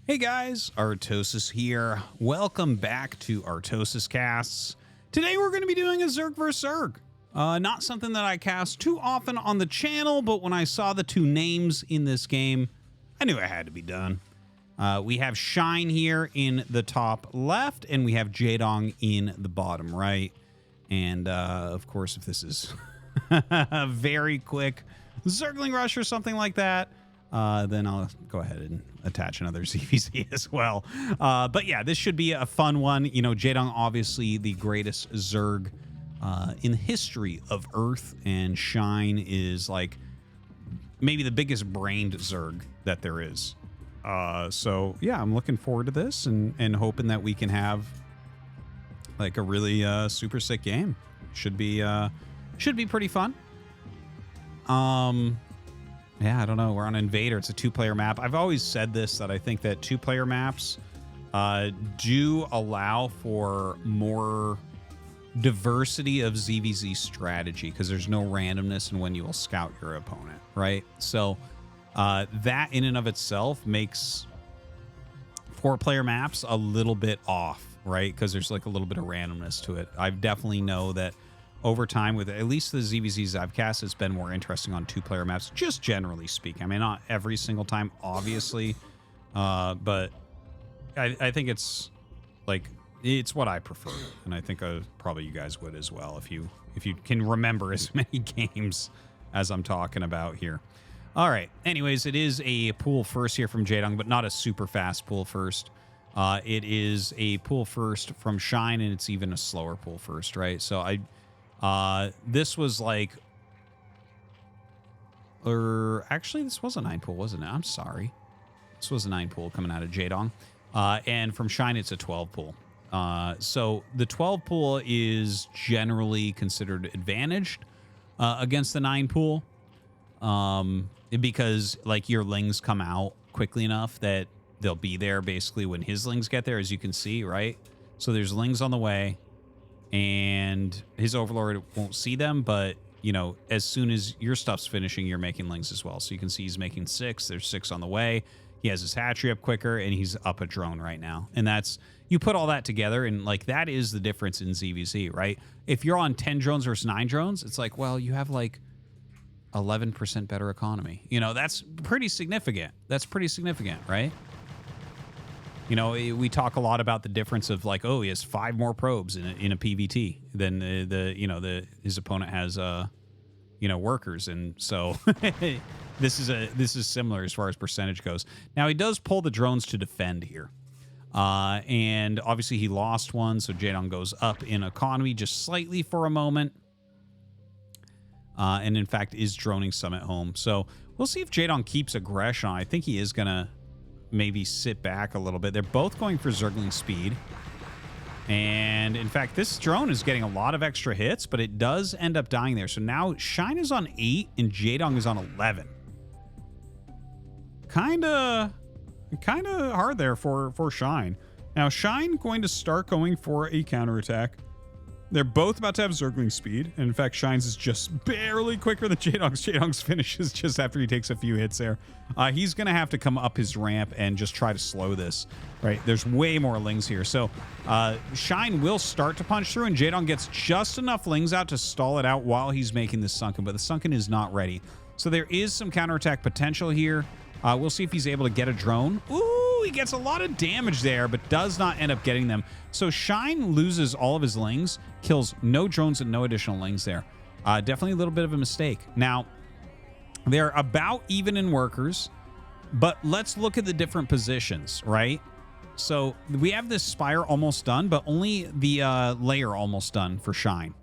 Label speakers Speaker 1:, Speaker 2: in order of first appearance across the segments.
Speaker 1: Hey guys, Artosis here. Welcome back to ArtosisCasts. Today we're going to be doing a Zerg vs. Zerg. Not something that I cast too often on the channel, but when I saw the two names in this game, I knew it had to be done. We have Shine here in the top left, and we have Jaedong in the bottom right. And of course, if this is a very quick Zergling rush or something like that, then I'll go ahead and attach another ZVZ as well. But yeah, this should be a fun one. You know, Jaedong, obviously the greatest Zerg in the history of Earth, and Shine is like maybe the biggest brained Zerg that there is. So yeah, I'm looking forward to this and hoping that we can have like a really super sick game. Should be pretty fun. Yeah, I don't know. We're on Invader. It's a two-player map. I've always said this, that I think that two-player maps do allow for more diversity of ZVZ strategy because there's no randomness in when you will scout your opponent, right? So that in and of itself makes four-player maps a little bit off, right? Because there's like a little bit of randomness to it. I definitely know that over time, with at least the ZVZs I've cast, it's been more interesting on two-player maps, just generally speaking. I mean, not every single time, obviously, but I think it's like it's what I prefer, and I think probably you guys would as well if you can remember as many games as I'm talking about here. All right. Anyways, it is a pool first here from Jaedong, but not a super fast pool first. It is a pool first from Shine, and it's even a slower pool first, right? So this was like, or actually this was a 9 pool, wasn't it? I'm sorry. This was a 9 pool coming out of Jaedong. And from Shine, it's a 12 pool. So the 12 pool is generally considered advantaged against the 9 pool. Because like your lings come out quickly enough that they'll be there basically when his lings get there, as you can see, right? So there's lings on the way, and his overlord won't see them, but you know, as soon as your stuff's finishing, you're making lings as well. So you can see he's making 6. There's 6 on the way. He has his hatchery up quicker, and he's up a drone right now. And that's, you put all that together, and like that is the difference in ZVZ, right? If you're on 10 drones versus 9 drones, it's like, well, you have like 11% better economy. You know, that's pretty significant. That's pretty significant, right? You know, we talk a lot about the difference of like, oh, he has 5 more probes in a PVT than his opponent has workers, and so this is similar as far as percentage goes. Now he does pull the drones to defend here, and obviously he lost one, so Jaedong goes up in economy just slightly for a moment, and in fact is droning some at home. So we'll see if Jaedong keeps aggression. I think he is gonna maybe sit back a little bit. They're both going for Zergling speed. And in fact, this drone is getting a lot of extra hits, but it does end up dying there. So now Shine is on 8 and Jaedong is on 11. Kind of hard there for Shine. Now Shine going to start going for a counterattack. They're both about to have Zergling speed, and in fact, Shine's is just barely quicker than Jaedong's. Jaedong's finishes just after he takes a few hits there. He's going to have to come up his ramp and just try to slow this, right? There's way more lings here. So Shine will start to punch through, and Jaedong gets just enough lings out to stall it out while he's making this Sunken, but the Sunken is not ready. So there is some counterattack potential here. We'll see if he's able to get a drone. Ooh, he gets a lot of damage there, but does not end up getting them. So Shine loses all of his lings, kills no drones and no additional lings there. Definitely a little bit of a mistake. Now, they're about even in workers, but let's look at the different positions, right? So we have this Spire almost done, but only the layer almost done for Shine.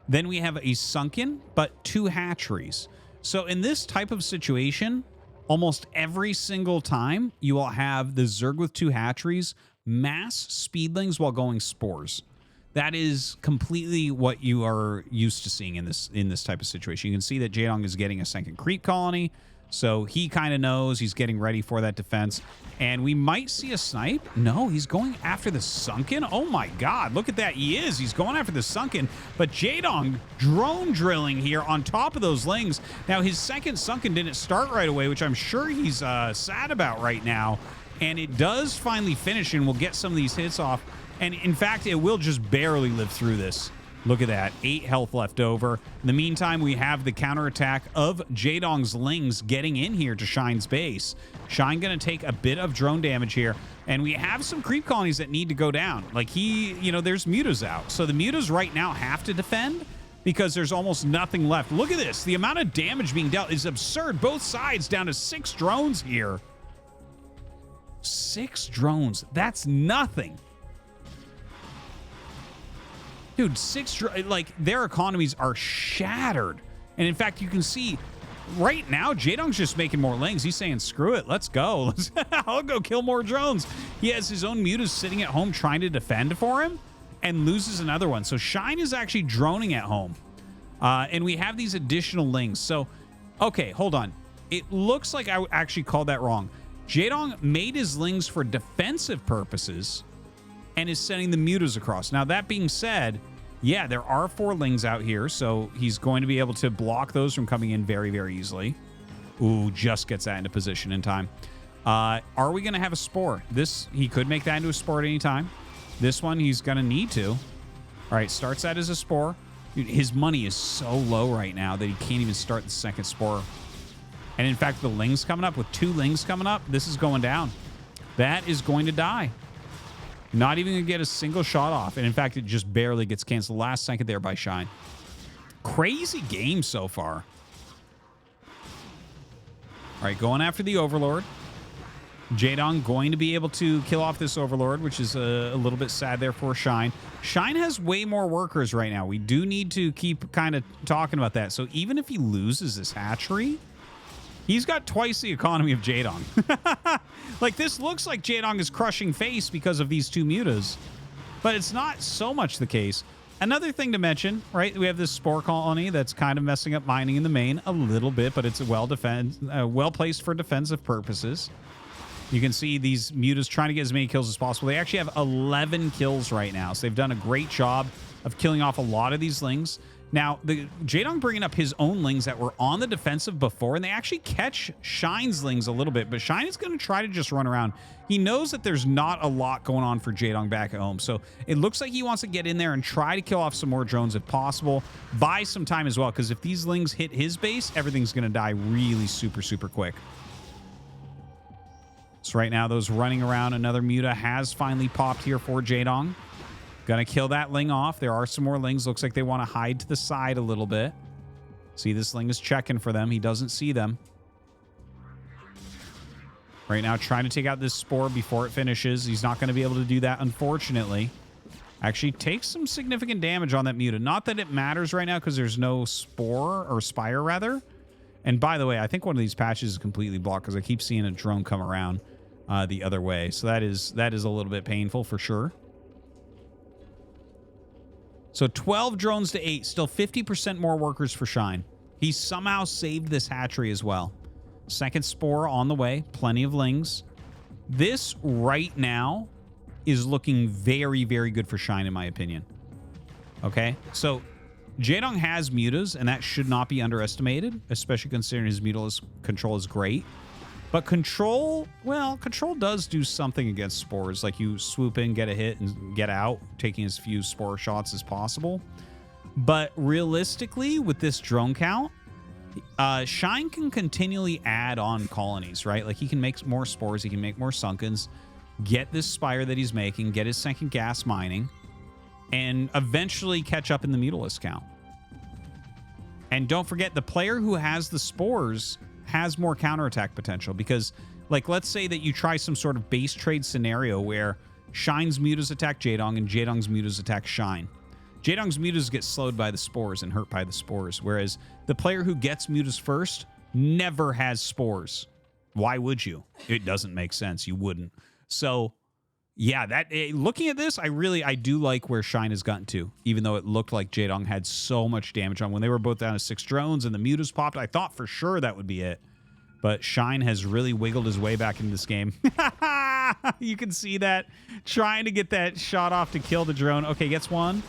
Speaker 1: Then we have a Sunken, but 2 hatcheries. So in this type of situation, almost every single time you will have the Zerg with 2 hatcheries mass speedlings while going spores. That is completely what you are used to seeing in this type of situation. You can see that Jaedong is getting a second creep colony, so he kind of knows he's getting ready for that defense. And we might see a snipe. No, he's going after the Sunken. Oh my God, look at that. He's going after the Sunken, but Jaedong drone drilling here on top of those lings. Now his second Sunken didn't start right away, which I'm sure he's sad about right now. And it does finally finish, and we'll get some of these hits off. And in fact, it will just barely live through this. Look at that. 8 health left over. In the meantime, we have the counterattack of Jaedong's Lings getting in here to Shine's base. Shine going to take a bit of drone damage here. And we have some creep colonies that need to go down. Like there's mutas out. So the mutas right now have to defend because there's almost nothing left. Look at this. The amount of damage being dealt is absurd. Both sides down to 6 drones here. 6 drones. That's nothing. Dude, their economies are shattered. And in fact, you can see right now, Jaedong's just making more Lings. He's saying, screw it, let's go. I'll go kill more drones. He has his own mutas sitting at home trying to defend for him and loses another one. So Shine is actually droning at home. And we have these additional Lings. So, okay, hold on. It looks like I actually called that wrong. Jaedong made his Lings for defensive purposes and is sending the mutas across. Now, that being said, yeah, there are 4 Lings out here, so he's going to be able to block those from coming in very, very easily. Ooh, just gets that into position in time. Are we going to have a Spore? He could make that into a Spore at any time. This one, he's going to need to. All right, starts that as a Spore. Dude, his money is so low right now that he can't even start the second Spore. And in fact, the Lings coming up, with 2 Lings coming up, this is going down. That is going to die. Not even going to get a single shot off. And in fact, it just barely gets canceled last second there by Shine. Crazy game so far. All right, going after the Overlord. Jaedong going to be able to kill off this Overlord, which is a little bit sad there for Shine. Shine has way more workers right now. We do need to keep kind of talking about that. So even if he loses this hatchery, he's got twice the economy of Jaedong. Like, this looks like Jaedong is crushing face because of these 2 mutas, but it's not so much the case. Another thing to mention, right? We have this Spore colony that's kind of messing up mining in the main a little bit, but it's well placed for defensive purposes. You can see these mutas trying to get as many kills as possible. They actually have 11 kills right now, so they've done a great job of killing off a lot of these Lings. Now, the Jaedong bringing up his own Lings that were on the defensive before, and they actually catch Shine's Lings a little bit, but Shine is going to try to just run around. He knows that there's not a lot going on for Jaedong back at home, so it looks like he wants to get in there and try to kill off some more drones if possible, buy some time as well, because if these Lings hit his base, everything's going to die really super, super quick. So right now, those running around, another muta has finally popped here for Jaedong. Gonna kill that Ling off. There are some more Lings. Looks like they want to hide to the side a little bit. See, this Ling is checking for them. He doesn't see them. Right now, trying to take out this Spore before it finishes. He's not going to be able to do that, unfortunately. Actually takes some significant damage on that muta. Not that it matters right now because there's no Spore, or Spire, rather. And by the way, I think one of these patches is completely blocked because I keep seeing a drone come around the other way. So that is a little bit painful for sure. So 12 drones to 8, still 50% more workers for Shine. He somehow saved this hatchery as well. Second Spore on the way, plenty of Lings. This right now is looking very, very good for Shine, in my opinion. Okay, so Jaedong has mutas, and that should not be underestimated, especially considering his mutalist control is great. But control, well, control does do something against spores. Like, you swoop in, get a hit, and get out, taking as few spore shots as possible. But realistically, with this drone count, Shine can continually add on colonies, right? Like, he can make more spores, he can make more sunkens, get this spire that he's making, get his second gas mining, and eventually catch up in the mutalist count. And don't forget, the player who has the spores has more counterattack potential, because, like, let's say that you try some sort of base trade scenario where Shine's mutas attack Jaedong and Jaedong's mutas attack Shine. Jaedong's mutas get slowed by the spores and hurt by the spores, whereas the player who gets mutas first never has spores. Why would you? It doesn't make sense. You wouldn't. So, yeah, looking at this, I do like where Shine has gotten to, even though it looked like Jaedong had so much damage on. When they were both down to 6 drones and the mutas popped, I thought for sure that would be it. But Shine has really wiggled his way back into this game. You can see that. Trying to get that shot off to kill the drone. Okay, gets 1.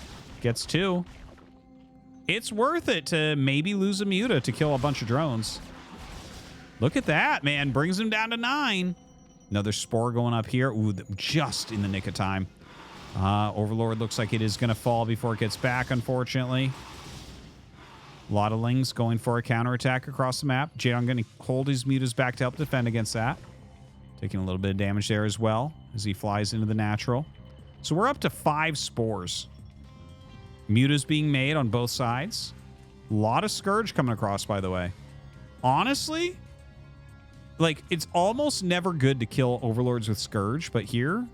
Speaker 1: Gets 2. It's worth it to maybe lose a muta to kill a bunch of drones. Look at that, man. Brings him down to 9. Another spore going up here. Ooh, just in the nick of time. Overlord looks like it is going to fall before it gets back, unfortunately. A lot of Lings going for a counterattack across the map. Jaedong going to hold his mutas back to help defend against that. Taking a little bit of damage there as well as he flies into the natural. So we're up to 5 spores. Mutas being made on both sides. A lot of Scourge coming across, by the way. Honestly, like, it's almost never good to kill Overlords with Scourge, but here,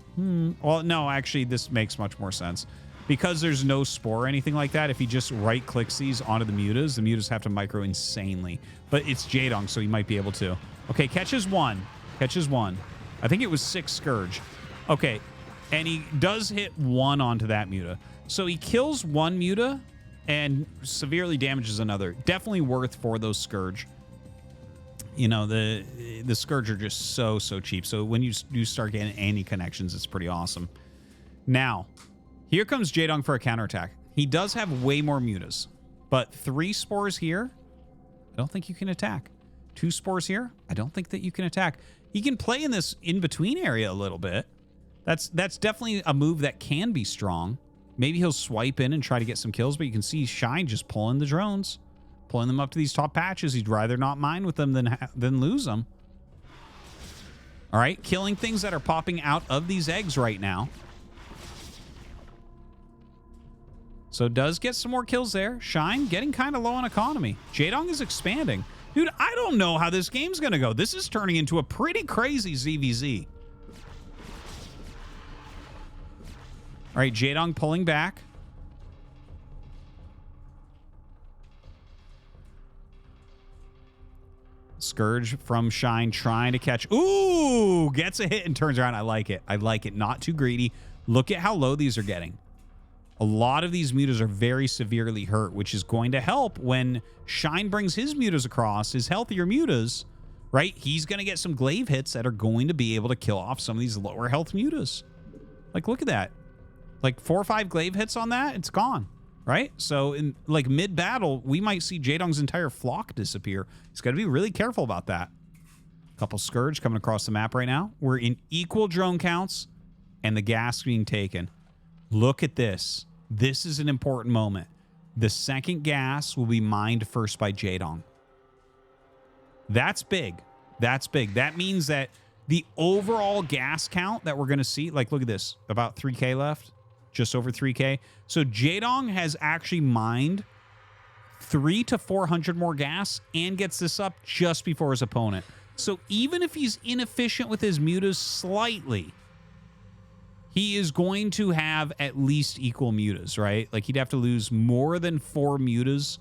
Speaker 1: well, no, actually, this makes much more sense. Because there's no spore or anything like that, if he just right-clicks these onto the mutas have to micro insanely. But it's Jaedong, so he might be able to. Okay, catches one. Catches one. I think it was 6 Scourge. Okay, and he does hit 1 onto that muta. So he kills 1 muta and severely damages another. Definitely worth for those Scourge. You know, the Scourge are just so cheap. So when you start getting any connections, it's pretty awesome. Now, here comes Jaedong for a counterattack. He does have way more mutas, but 3 spores here, I don't think you can attack. 2 spores here, I don't think that you can attack. He can play in this in-between area a little bit. That's definitely a move that can be strong. Maybe he'll swipe in and try to get some kills, but you can see Shine just pulling the drones, pulling them up to these top patches. He'd rather not mine with them than lose them. All right, killing things that are popping out of these eggs right now. So does get some more kills there. Shine getting kind of low on economy. Jaedong is expanding. Dude, I don't know how this game's going to go. This is turning into a pretty crazy ZVZ. All right, Jaedong pulling back. Scourge from Shine trying to catch. Ooh, gets a hit and turns around. I like it. I like it. Not too greedy. Look at how low these are getting. A lot of these mutas are very severely hurt, which is going to help when Shine brings his mutas across, his healthier mutas, right? He's going to get some glaive hits that are going to be able to kill off some of these lower health mutas. Like, look at that. Like 4 or 5 glaive hits on that, it's gone, right? So in like mid-battle, we might see Jaedong's entire flock disappear. He's got to be really careful about that. A couple Scourge coming across the map right now. We're in equal drone counts and the gas being taken. Look at this. This is an important moment. The second gas will be mined first by Jaedong. That's big. That's big. That means that the overall gas count that we're going to see, like, look at this, about 3K left, just over 3K. So Jaedong has actually mined 300 to 400 more gas and gets this up just before his opponent. So even if he's inefficient with his mutas slightly, he is going to have at least equal mutas, right? Like, he'd have to lose more than 4 mutas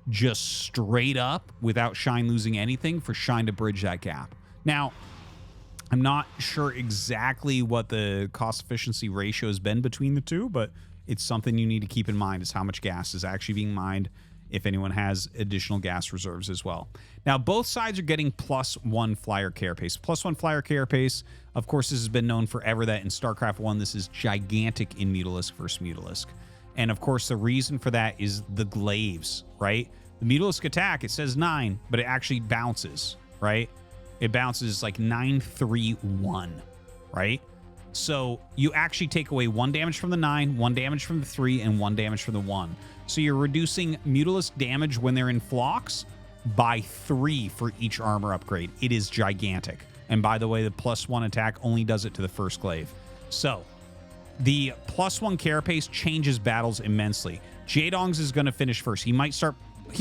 Speaker 1: just straight up without Shine losing anything for Shine to bridge that gap. Now, I'm not sure exactly what the cost efficiency ratio has been between the two, but it's something you need to keep in mind is how much gas is actually being mined if anyone has additional gas reserves as well. Now, both sides are getting +1 flyer carapace. +1 flyer carapace, of course, this has been known forever that in StarCraft 1, this is gigantic in Mutalisk versus Mutalisk. And of course, the reason for that is the glaives, right? The Mutalisk attack, it says 9, but it actually bounces, right? It bounces like 931, right? So you actually take away 1 damage from the 9, 1 damage from the 3, and 1 damage from the 1. So you're reducing Mutalisk damage when they're in flocks by 3 for each armor upgrade. It is gigantic. And by the way, the +1 attack only does it to the first glaive. So the +1 carapace changes battles immensely. Jaedong's is going to finish first. He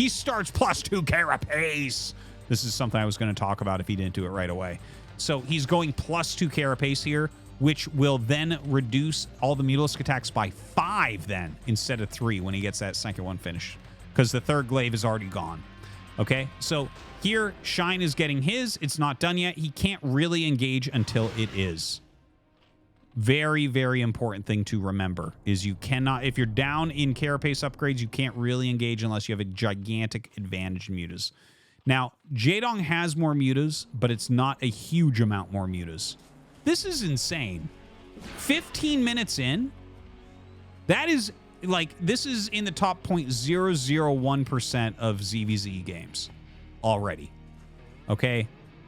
Speaker 1: starts +2 carapace. This is something I was going to talk about if he didn't do it right away. So he's going +2 carapace here, which will then reduce all the Mutalisk attacks by 5 then, instead of 3 when he gets that second one finished, because the third glaive is already gone. Okay, so here, Shine is getting his. It's not done yet. He can't really engage until it is. Very, very important thing to remember is you cannot, if you're down in carapace upgrades, you can't really engage unless you have a gigantic advantage in mutas. Now, Jaedong has more mutas, but it's not a huge amount more mutas. This is insane. 15 minutes in, that is like, this is in the top 0.001% of ZVZ games already. Okay?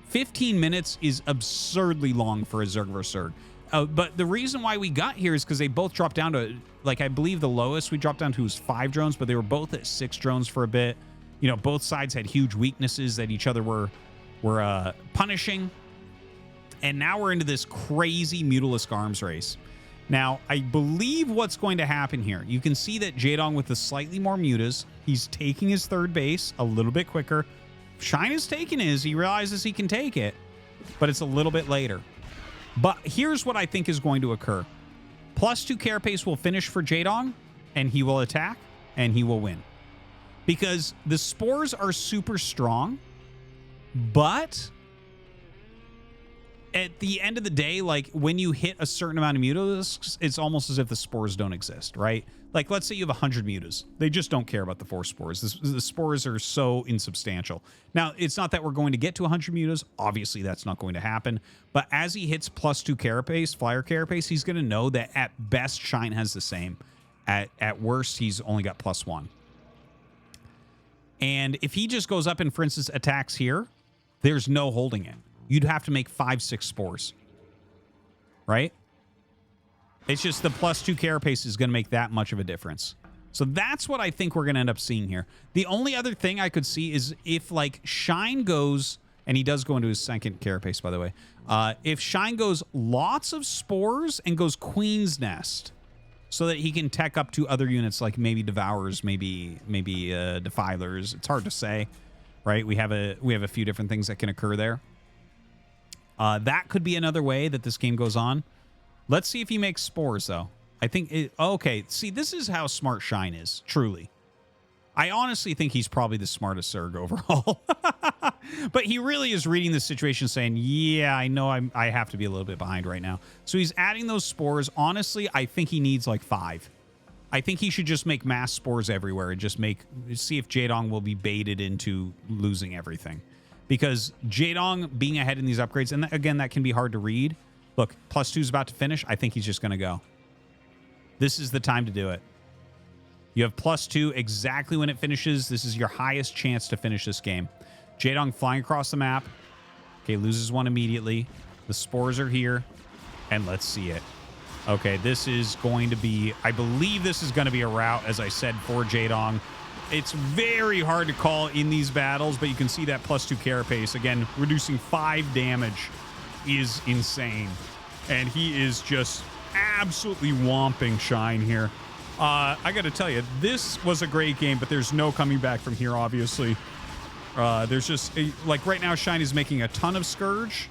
Speaker 1: 15 minutes is absurdly long for a Zerg vs. Zerg. But the reason why we got here is because they both dropped down to, like, I believe the lowest we dropped down to was 5 drones, but they were both at 6 drones for a bit. You know, both sides had huge weaknesses that each other were punishing. And now we're into this crazy Mutalisk arms race. Now, I believe what's going to happen here, you can see that Jaedong with the slightly more mutas, he's taking his third base a little bit quicker. Shine is taking his. He realizes he can take it, but it's a little bit later. But here's what I think is going to occur. +2 carapace will finish for Jaedong, and he will attack, and he will win. Because the spores are super strong, but at the end of the day, like, when you hit a certain amount of mutalisks, it's almost as if the spores don't exist, right? Like, let's say you have 100 mutas. They just don't care about the 4 spores. The spores are so insubstantial. Now, it's not that we're going to get to 100 mutas. Obviously, that's not going to happen. But as he hits +2 carapace, flyer carapace, he's going to know that at best, Shine has the same. At worst, he's only got +1. And if he just goes up and, for instance, attacks here, there's no holding it. You'd have to make 5-6 spores, right? It's just the +2 carapace is going to make that much of a difference. So that's what I think we're going to end up seeing here. The only other thing I could see is if, like, Shine goes, and he does go into his second carapace, by the way. If Shine goes lots of spores and goes Queen's Nest, so that he can tech up to other units like maybe Devourers, maybe Defilers. It's hard to say, right? We have a few different things that can occur there. That could be another way that this game goes on. Let's see if he makes spores, though. I think... okay, see, this is how smart Shine is, truly. I honestly think he's probably the smartest Zerg overall. But he really is reading the situation saying, yeah, I know I have to be a little bit behind right now. So he's adding those spores. Honestly, I think he needs like 5. I think he should just make mass spores everywhere and just see if Jaedong will be baited into losing everything. Because Jaedong being ahead in these upgrades, and again, that can be hard to read. Look, +2 is about to finish. I think he's just going to go. This is the time to do it. You have +2 exactly when it finishes. This is your highest chance to finish this game. Jaedong flying across the map. Okay, loses 1 immediately. The spores are here. And let's see it. Okay, this is going to be... I believe this is going to be a rout, as I said, for Jaedong. It's very hard to call in these battles, but you can see that +2 carapace. Again, reducing 5 damage is insane. And he is just absolutely whomping Shine here. I got to tell you, this was a great game, but there's no coming back from here, obviously. There's just... like, right now, Shine is making a ton of Scourge.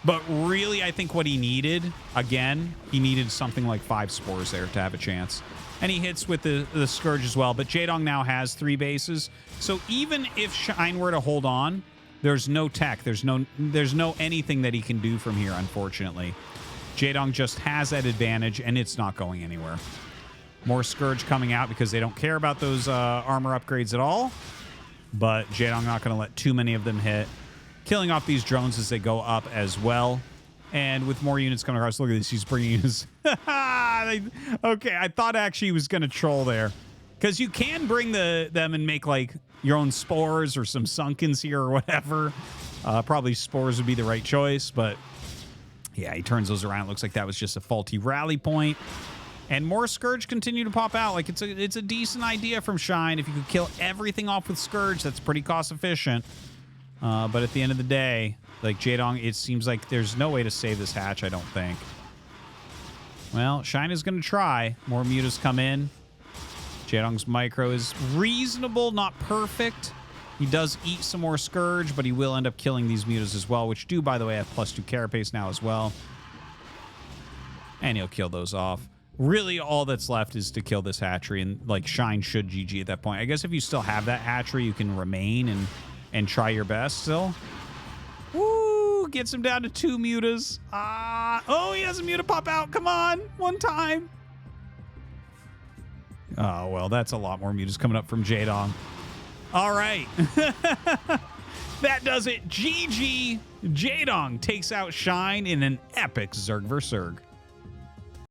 Speaker 1: But really, I think what he needed, again, he needed something like 5 spores there to have a chance. And he hits with the Scourge as well. But Jaedong now has 3 bases. So even if Shine were to hold on, there's no tech. There's no anything that he can do from here, unfortunately. Jaedong just has that advantage, and it's not going anywhere. More Scourge coming out because they don't care about those armor upgrades at all. But Jaedong not going to let too many of them hit. Killing off these drones as they go up as well. And with more units coming across, look at this. He's bringing his... okay, I thought actually he was going to troll there. Because you can bring them and make, like, your own spores or some sunkens here or whatever. Probably spores would be the right choice, but... yeah, he turns those around. It looks like that was just a faulty rally point. And more Scourge continue to pop out. Like, it's a decent idea from Shine. If you could kill everything off with Scourge, that's pretty cost efficient. But at the end of the day, like, Jaedong, it seems like there's no way to save this hatch, I don't think. Well, Shine is going to try. More mutas come in. Jaedong's micro is reasonable, not perfect. He does eat some more Scourge, but he will end up killing these mutas as well, which do, by the way, have +2 carapace now as well. And he'll kill those off. Really, all that's left is to kill this hatchery, and, like, Shine should GG at that point. I guess if you still have that hatchery, you can remain and try your best still. Woo! Gets him down to 2 mutas. Oh, he has a muta pop out. Come on. 1 time. Oh, well, that's a lot more mutas coming up from Jaedong. All right. That does it. GG. Jaedong takes out Shine in an epic Zerg vs. Zerg.